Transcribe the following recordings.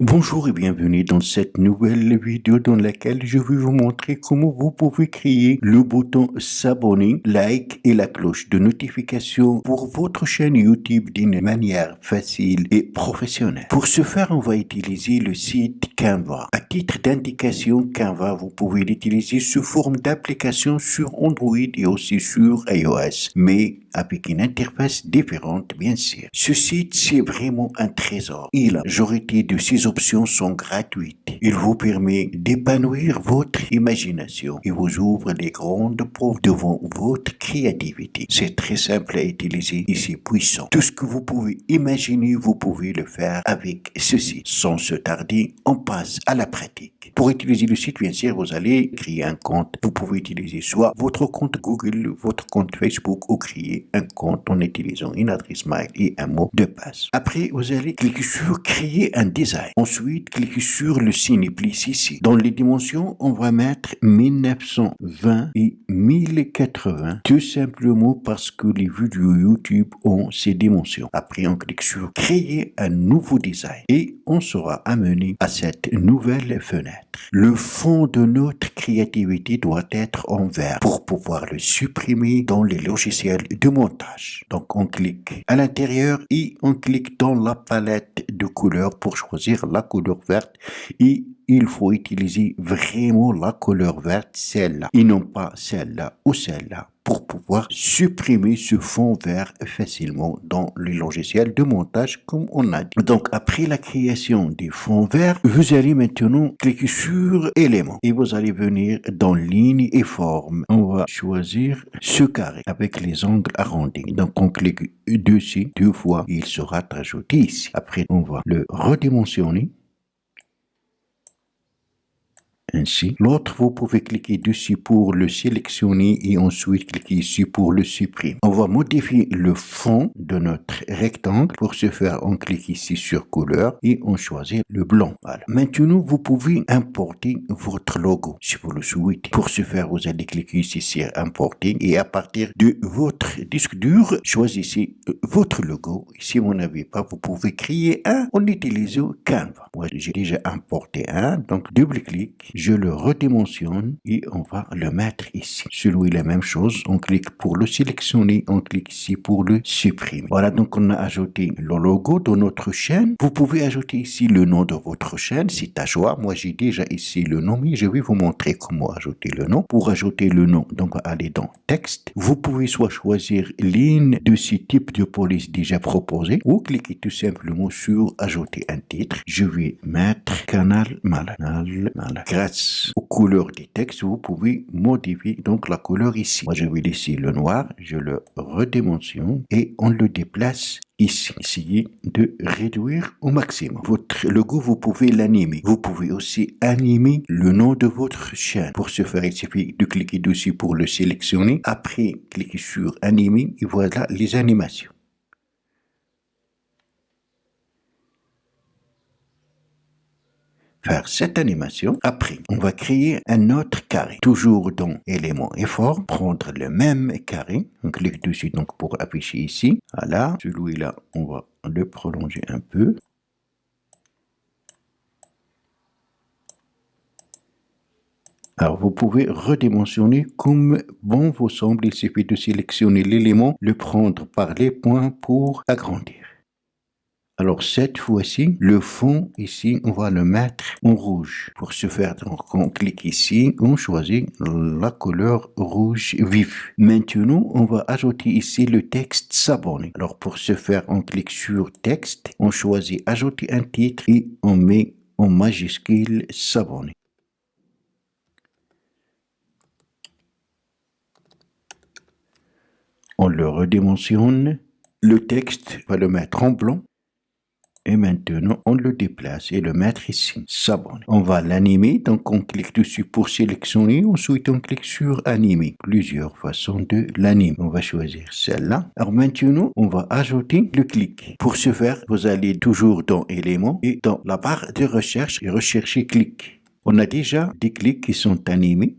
Bonjour et bienvenue dans cette nouvelle vidéo dans laquelle je vais vous montrer comment vous pouvez créer le bouton s'abonner, like et la cloche de notification pour votre chaîne YouTube d'une manière facile et professionnelle. Pour ce faire, on va utiliser le site Canva. À titre d'indication, Canva, vous pouvez l'utiliser sous forme d'application sur Android et aussi sur iOS, mais avec une interface différente, bien sûr. Ce site, c'est vraiment un trésor et la majorité de ses options sont gratuites. Il vous permet d'épanouir votre imagination et vous ouvre les grandes portes devant votre créativité. C'est très simple à utiliser et c'est puissant. Tout ce que vous pouvez imaginer, vous pouvez le faire avec ce site. Sans se tarder, on passe à la pratique. Pour utiliser le site, bien sûr, vous allez créer un compte. Vous pouvez utiliser soit votre compte Google, votre compte Facebook ou créer un compte en utilisant une adresse mail et un mot de passe. Après, vous allez cliquer sur créer un design. Ensuite, cliquez sur le signe plus ici. Dans les dimensions, on va mettre 1920 et 1080, tout simplement parce que les vidéos YouTube ont ces dimensions. Après, on clique sur créer un nouveau design et on sera amené à cette nouvelle fenêtre. Le fond de notre créativité doit être en vert pour pouvoir le supprimer dans les logiciels de montage. Donc, on clique à l'intérieur et on clique dans la palette de couleurs pour choisir la couleur verte et il faut utiliser vraiment la couleur verte, celle-là, et non pas celle-là ou celle-là, pour pouvoir supprimer ce fond vert facilement dans le logiciel de montage comme on a dit. Donc après la création des fonds verts, vous allez maintenant cliquer sur éléments et vous allez venir dans ligne et forme. On va choisir ce carré avec les angles arrondis. Donc on clique dessus deux fois et il sera ajouté ici. Après on va le redimensionner. Ainsi. L'autre, vous pouvez cliquer dessus pour le sélectionner et ensuite cliquer ici pour le supprimer. On va modifier le fond de notre rectangle. Pour ce faire, on clique ici sur couleur et on choisit le blanc. Voilà. Maintenant, vous pouvez importer votre logo si vous le souhaitez. Pour ce faire, vous allez cliquer ici sur importer et à partir de votre disque dur, choisissez votre logo. Si vous n'avez pas, vous pouvez créer un en utilisant Canva. Moi, j'ai déjà importé un, donc double-clic. Je le redimensionne et on va le mettre ici. Celui la même chose, on clique pour le sélectionner, on clique ici pour le supprimer. Voilà, donc on a ajouté le logo de notre chaîne. Vous pouvez ajouter ici le nom de votre chaîne, c'est à choix. Moi, j'ai déjà ici le nom, mais je vais vous montrer comment ajouter le nom. Pour ajouter le nom, donc allez dans texte. Vous pouvez soit choisir ligne de ce type de police déjà proposé ou cliquez tout simplement sur ajouter un titre. Je vais mettre Canal Malade. Grâce aux couleurs du texte, vous pouvez modifier donc la couleur ici. Moi, je vais laisser le noir, je le redimensionne et on le déplace ici. Essayez de réduire au maximum. Votre logo, vous pouvez l'animer. Vous pouvez aussi animer le nom de votre chaîne. Pour ce faire, il suffit de cliquer dessus pour le sélectionner. Après, cliquez sur animer et voilà les animations. Faire cette animation. Après, on va créer un autre carré. Toujours dans éléments et formes, prendre le même carré. On clique dessus donc pour afficher ici. Voilà. Celui-là, on va le prolonger un peu. Alors, vous pouvez redimensionner comme bon vous semble. Il suffit de sélectionner l'élément, le prendre par les points pour agrandir. Alors cette fois-ci, le fond ici, on va le mettre en rouge. Pour ce faire, donc, on clique ici, on choisit la couleur rouge vif. Maintenant, on va ajouter ici le texte s'abonner. Alors pour ce faire, on clique sur texte, on choisit ajouter un titre et on met en majuscule s'abonner. On le redimensionne. Le texte, on va le mettre en blanc. Et maintenant, on le déplace et le mettre ici, s'abonner. On va l'animer, donc on clique dessus pour sélectionner. Ensuite, on clique sur animer. Plusieurs façons de l'animer. On va choisir celle-là. Alors maintenant, on va ajouter le clic. Pour ce faire, vous allez toujours dans éléments et dans la barre de recherche et rechercher clic. On a déjà des clics qui sont animés.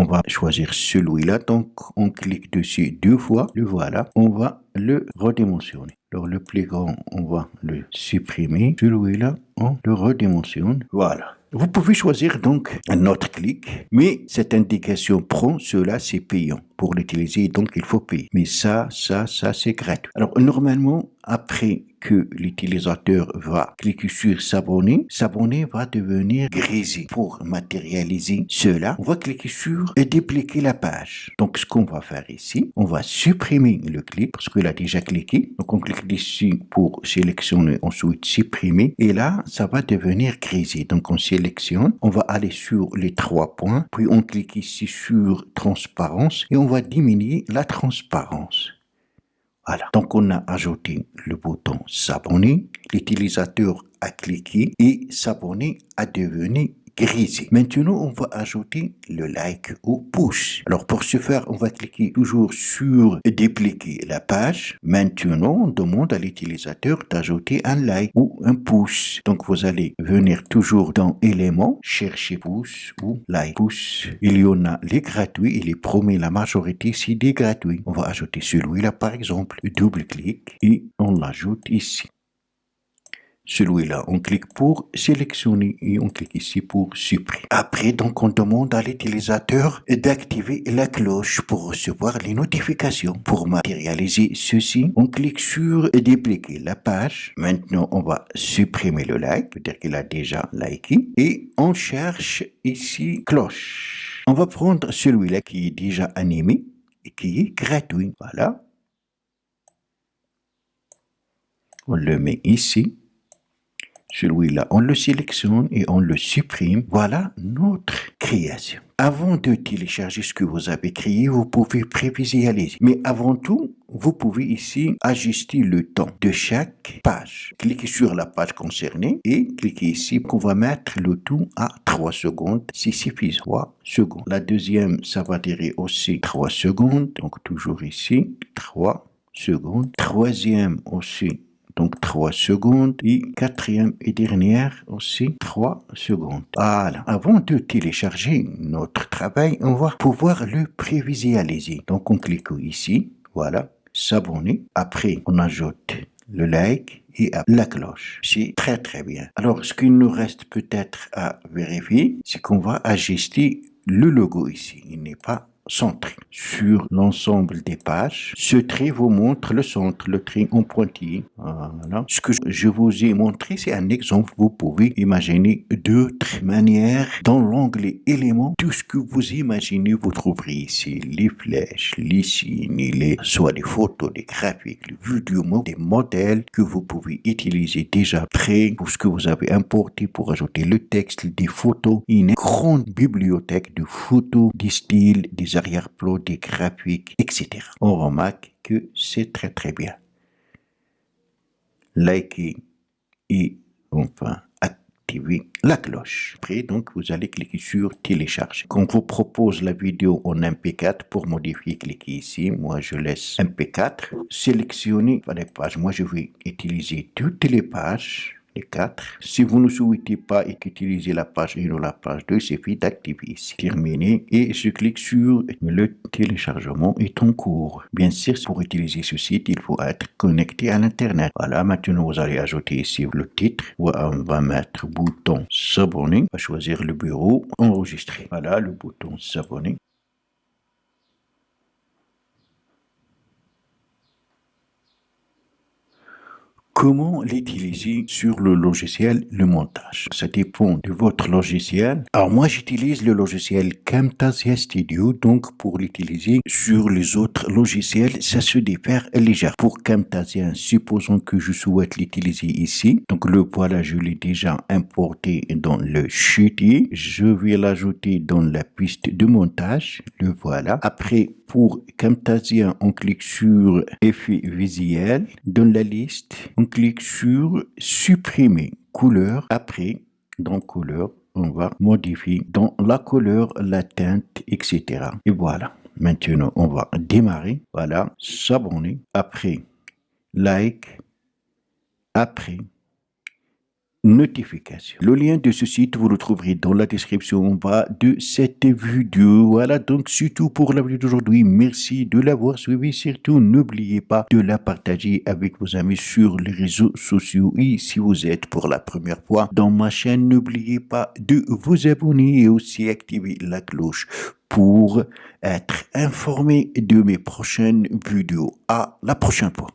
On va choisir celui-là, donc on clique dessus 2 fois, le voilà, on va le redimensionner. Alors le plus grand, on va le supprimer, celui-là, on le redimensionne, voilà. Vous pouvez choisir donc un autre clic, mais cette indication prend, cela c'est payant. Pour l'utiliser, donc il faut payer. Mais ça, c'est gratuit. Alors normalement, après que l'utilisateur va cliquer sur s'abonner, s'abonner va devenir grisé. Pour matérialiser cela, on va cliquer sur et dupliquer la page. Donc ce qu'on va faire ici, on va supprimer le clic parce qu'il a déjà cliqué. Donc on clique ici pour sélectionner, ensuite supprimer. Et là, ça va devenir grisé. Donc on sélectionne, on va aller sur les 3 points, puis on clique ici sur transparence et on va diminuer la transparence. Voilà. Donc, on a ajouté le bouton s'abonner. L'utilisateur a cliqué et s'abonner a devenu grisé. Maintenant, on va ajouter le like ou pouce. Alors, pour ce faire, on va cliquer toujours sur dupliquer la page. Maintenant, on demande à l'utilisateur d'ajouter un like ou un pouce. Donc, vous allez venir toujours dans éléments, chercher pouce ou like. Pouce, il y en a les gratuits et les premiers, la majorité, c'est des gratuits. On va ajouter celui-là, par exemple, double-clic et on l'ajoute ici. Celui-là, on clique pour sélectionner et on clique ici pour supprimer. Après, donc, on demande à l'utilisateur d'activer la cloche pour recevoir les notifications. Pour matérialiser ceci, on clique sur dupliquer la page. Maintenant, on va supprimer le like, c'est-à-dire qu'il a déjà liké. Et on cherche ici cloche. On va prendre celui-là qui est déjà animé et qui est gratuit. Voilà. On le met ici. Celui-là, on le sélectionne et on le supprime. Voilà notre création. Avant de télécharger ce que vous avez créé, vous pouvez prévisualiser. Mais avant tout, vous pouvez ici ajuster le temps de chaque page. Cliquez sur la page concernée et cliquez ici qu'on va mettre le tout à 3 secondes. C'est suffisant. 3 secondes. La deuxième, ça va durer aussi 3 secondes. Donc toujours ici, 3 secondes. Troisième aussi. Donc 3 secondes et quatrième et dernière aussi 3 secondes. Voilà. Avant de télécharger notre travail, on va pouvoir le prévisualiser. Donc on clique ici, voilà, s'abonner. Après, on ajoute le like et la cloche. C'est très bien. Alors ce qu'il nous reste peut-être à vérifier, c'est qu'on va ajuster le logo ici. Il n'est pas centré sur l'ensemble des pages. Ce trait vous montre le centre, le trait en pointillé. Voilà. Ce que je vous ai montré, c'est un exemple. Vous pouvez imaginer d'autres manières. Dans l'onglet éléments, tout ce que vous imaginez, vous trouverez ici les flèches, les signes, soit des photos, des graphiques, les vidéos, des modèles que vous pouvez utiliser déjà prêts pour ce que vous avez importé pour ajouter le texte, des photos, une grande bibliothèque de photos, des styles, des arrière-plans, des graphiques, etc. On remarque que c'est très bien. Likez et enfin activer la cloche. Après, donc, vous allez cliquer sur télécharger. Quand on vous propose la vidéo en MP4 pour modifier, cliquez ici. Moi, je laisse MP4. Sélectionnez les pages. Moi, je vais utiliser toutes les pages. Les 4. Si vous ne souhaitez pas utiliser la page 1 ou la page 2, il suffit d'activer ici. Terminé. Et je clique sur le téléchargement est en cours. Bien sûr, pour utiliser ce site, il faut être connecté à l'Internet. Voilà, maintenant vous allez ajouter ici le titre. On va mettre bouton s'abonner. On va choisir le bureau, enregistrer. Voilà, le bouton s'abonner. Comment l'utiliser sur le logiciel, le montage? Ça dépend de votre logiciel. Alors moi, j'utilise le logiciel Camtasia Studio, donc pour l'utiliser sur les autres logiciels, ça se diffère légèrement. Pour Camtasia, supposons que je souhaite l'utiliser ici. Donc le voilà, je l'ai déjà importé dans le fichier. Je vais l'ajouter dans la piste de montage. Le voilà. Après, pour Camtasia, on clique sur effet visuel. Dans la liste, on clique sur supprimer couleur. Après, dans couleur, on va modifier dans la couleur, la teinte, etc. Et voilà. Maintenant, on va démarrer. Voilà. S'abonner. Après, like. Après, notification. Le lien de ce site, vous le trouverez dans la description en bas de cette vidéo. Voilà, donc c'est tout pour la vidéo d'aujourd'hui. Merci de l'avoir suivi. Surtout, n'oubliez pas de la partager avec vos amis sur les réseaux sociaux. Et si vous êtes pour la première fois dans ma chaîne, n'oubliez pas de vous abonner et aussi activer la cloche pour être informé de mes prochaines vidéos. À la prochaine fois.